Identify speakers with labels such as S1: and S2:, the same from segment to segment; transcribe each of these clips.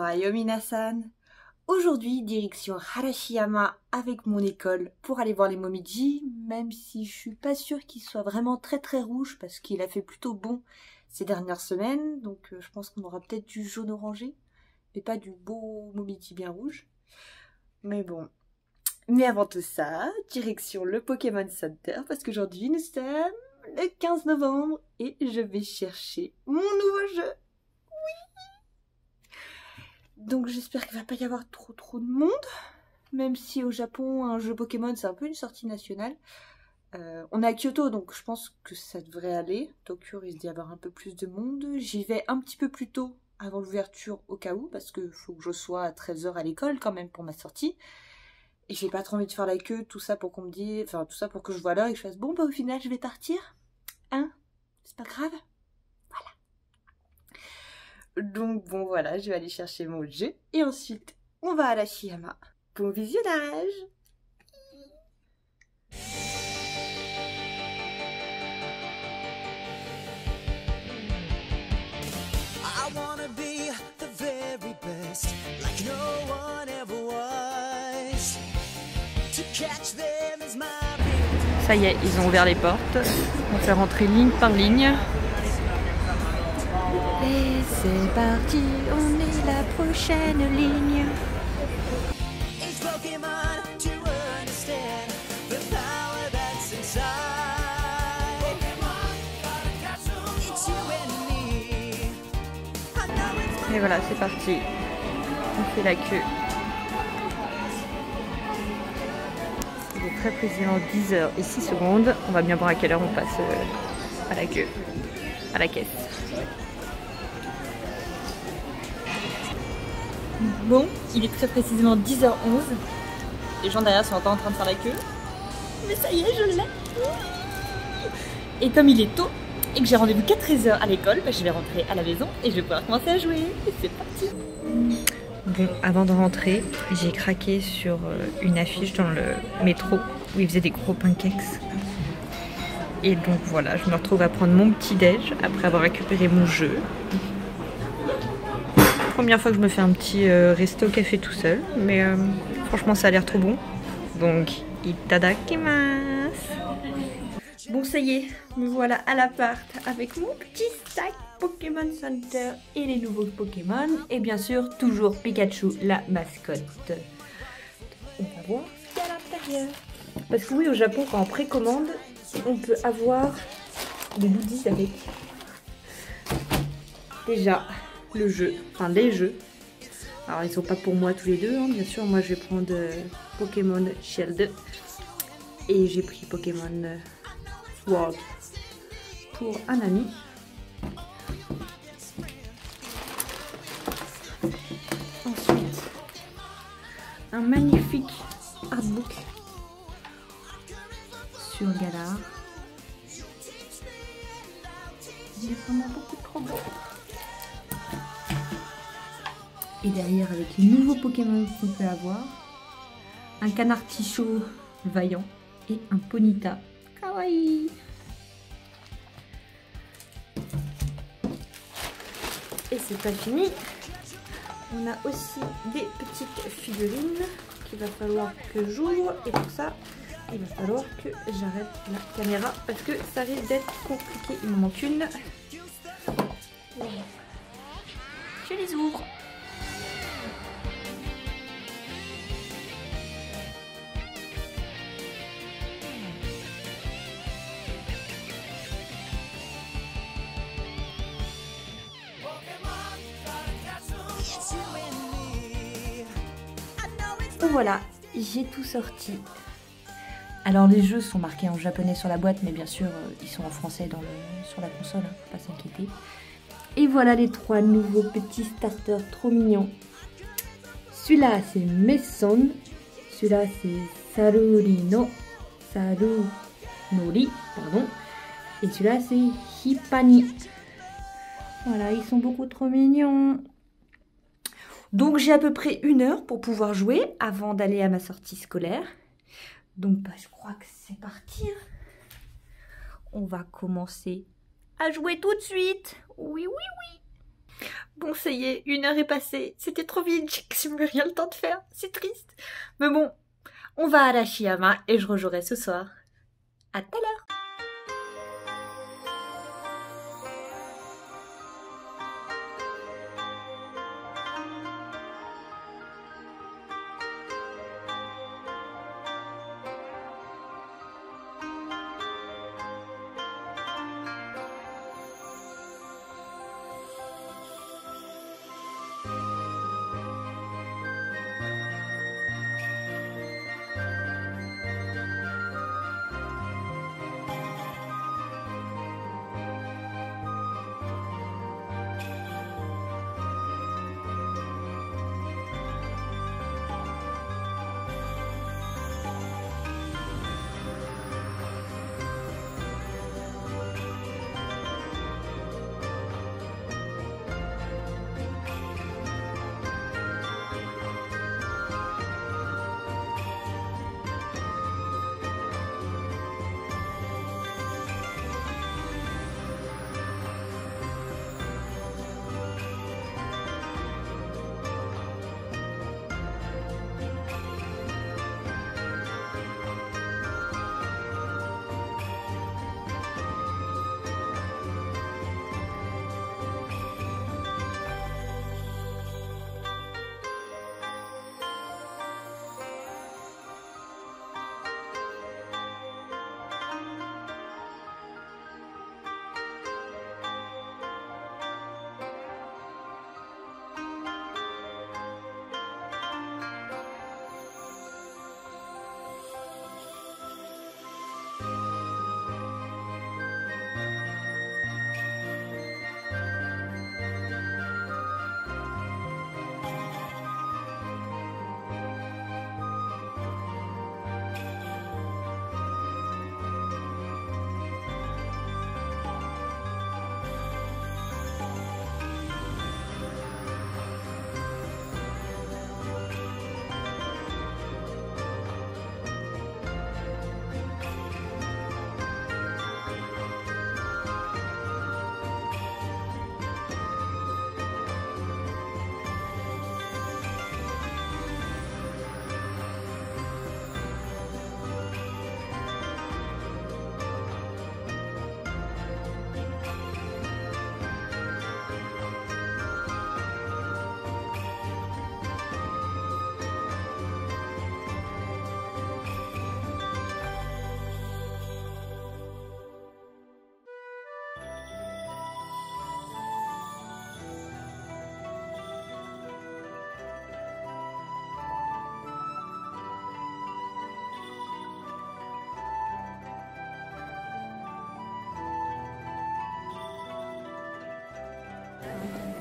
S1: Ohayo minasan. Aujourd'hui, direction Harashiyama avec mon école pour aller voir les momiji, même si je suis pas sûre qu'il soit vraiment très rouge parce qu'il a fait plutôt bon ces dernières semaines, donc je pense qu'on aura peut-être du jaune orangé, mais pas du beau momiji bien rouge. Mais bon. Mais avant tout ça, direction le Pokémon Center parce qu'aujourd'hui nous sommes le 15 novembre et je vais chercher mon nouveau jeu. Donc j'espère qu'il va pas y avoir trop de monde, même si au Japon un jeu Pokémon c'est un peu une sortie nationale. On est à Kyoto donc je pense que ça devrait aller. Tokyo risque d'y avoir un peu plus de monde. J'y vais un petit peu plus tôt avant l'ouverture au cas où parce que faut que je sois à 13 h à l'école quand même pour ma sortie. Et j'ai pas trop envie de faire la queue, tout ça pour qu'on me dise, enfin tout ça pour que je vois l'heure et que je fasse bon bah au final je vais partir. Hein? C'est pas grave. Donc bon voilà, je vais aller chercher mon jeu et ensuite on va à la Shiyama. Bon visionnage!
S2: Ça y est, ils ont ouvert les portes. On fait rentrer ligne par ligne.
S1: Et c'est parti, on est la prochaine ligne.
S2: Et voilà, c'est parti. On fait la queue. Il est très précisément 10 h et 6 secondes. On va bien voir à quelle heure on passe à la queue, à la caisse. Bon, il est très précisément 10 h 11. Les gens derrière sont encore en train de faire la queue. Mais ça y est, je l'ai. Et comme il est tôt et que j'ai rendez-vous qu'à 13 h à l'école, bah, je vais rentrer à la maison et je vais pouvoir commencer à jouer. Et c'est parti. Bon, avant de rentrer, j'ai craqué sur une affiche dans le métro où ils faisaient des gros pancakes. Et donc voilà, je me retrouve à prendre mon petit déj après avoir récupéré mon jeu. Première fois que je me fais un petit resto café tout seul, mais franchement ça a l'air trop bon. Donc, itadakimasu. Bon ça y est, me voilà à l'appart avec mon petit sac Pokémon Center et les nouveaux Pokémon. Et bien sûr, toujours Pikachu, la mascotte. On va voir ce qu'il y a à l'intérieur. Parce que oui, au Japon, quand on précommande, on peut avoir des goodies avec. Déjà, le jeu, enfin les jeux. Alors ils sont pas pour moi tous les deux, hein. Bien sûr, moi je vais prendre Pokémon Shield. Et j'ai pris Pokémon Sword pour un ami. Ensuite, un magnifique artbook sur Galar. Il est vraiment beaucoup trop beau. Et derrière, avec les nouveaux Pokémon qu'on peut avoir, un canard tichot vaillant et un Ponyta kawaii. Et c'est pas fini. On a aussi des petites figurines qu'il va falloir que j'ouvre. Et pour ça, il va falloir que j'arrête la caméra parce que ça risque d'être compliqué. Il m'en manque une. Je les ouvre. Voilà, j'ai tout sorti. Alors les jeux sont marqués en japonais sur la boîte, mais bien sûr ils sont en français sur la console, hein, faut pas s'inquiéter. Et voilà les trois nouveaux petits starters trop mignons. Celui-là c'est Mason, celui-là c'est Sarunori, pardon. Et celui-là c'est Hippani. Voilà, ils sont beaucoup trop mignons. Donc j'ai à peu près 1 heure pour pouvoir jouer avant d'aller à ma sortie scolaire. Donc bah, je crois que c'est parti. On va commencer à jouer tout de suite. Oui. Bon, ça y est, 1 heure est passée. C'était trop vite, j'ai plus rien le temps de faire. C'est triste. Mais bon, on va à Arashiyama et je rejouerai ce soir. À tout à l'heure.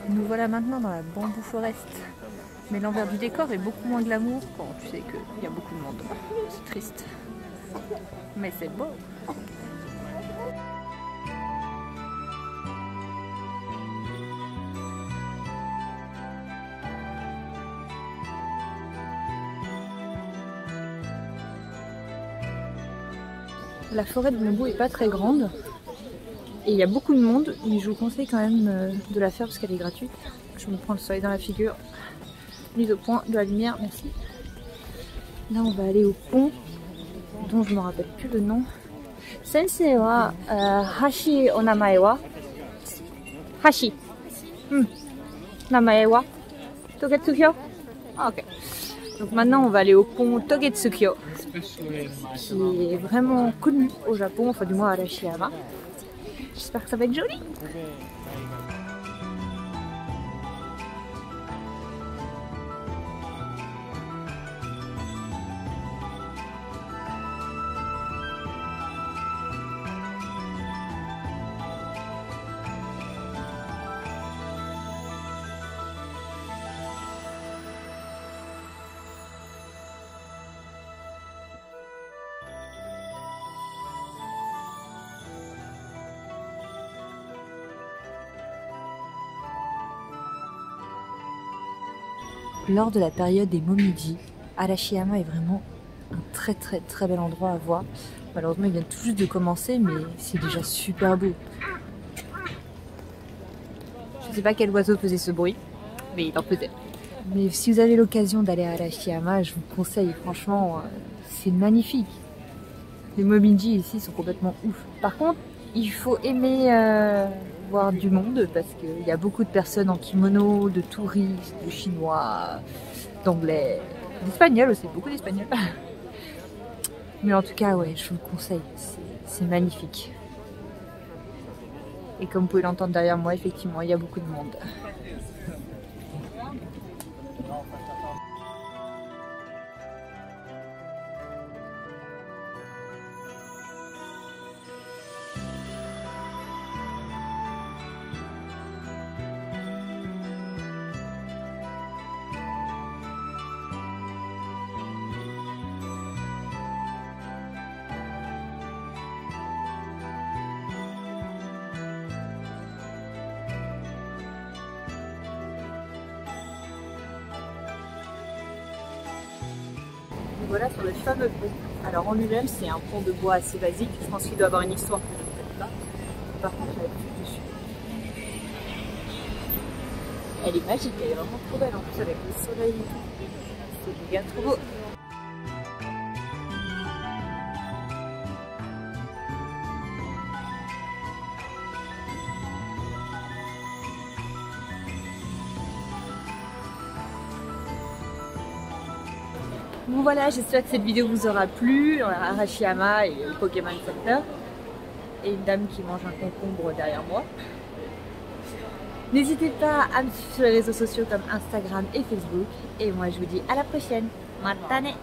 S3: Nous voilà maintenant dans la Bamboo Forest. Mais l'envers du décor est beaucoup moins glamour quand tu sais qu'il y a beaucoup de monde. C'est triste. Mais c'est beau. La forêt de bambou est pas très grande. Et il y a beaucoup de monde, mais je vous conseille quand même de la faire parce qu'elle est gratuite. Je me prends le soleil dans la figure. Mise au point de la lumière, merci. Là on va aller au pont, dont je ne me rappelle plus le nom. Sensei wa Hashi o namae wa Hashi. Namae wa Togetsukyo. Ok. Donc maintenant on va aller au pont Togetsukyo, qui est vraiment connu au Japon, enfin du moins à Arashiyama. J'espère que ça va être joli. Lors de la période des Momiji, Arashiyama est vraiment un très bel endroit à voir. Malheureusement il vient tout juste de commencer, mais c'est déjà super beau. Je sais pas quel oiseau faisait ce bruit, mais il en faisait. Mais si vous avez l'occasion d'aller à Arashiyama, je vous conseille, franchement, c'est magnifique. Les momiji ici sont complètement ouf. Par contre, il faut aimer voir du monde parce qu'il y a beaucoup de personnes en kimono, de touristes, de chinois, d'anglais, d'espagnols aussi, beaucoup d'espagnols. Mais en tout cas, ouais, je vous le conseille, c'est magnifique. Et comme vous pouvez l'entendre derrière moi, effectivement, il y a beaucoup de monde. Voilà sur le fameux pont. Alors en lui-même c'est un pont de bois assez basique, je pense qu'il doit avoir une histoire que je ne connais pas. Par contre la vue dessus, elle est magique, elle est vraiment trop belle en plus avec le soleil et tout. C'est bien trop beau. Bon voilà, j'espère que cette vidéo vous aura plu. On a Arashiyama et le Pokémon Center. Et une dame qui mange un concombre derrière moi. N'hésitez pas à me suivre sur les réseaux sociaux comme Instagram et Facebook. Et moi je vous dis à la prochaine. Matane!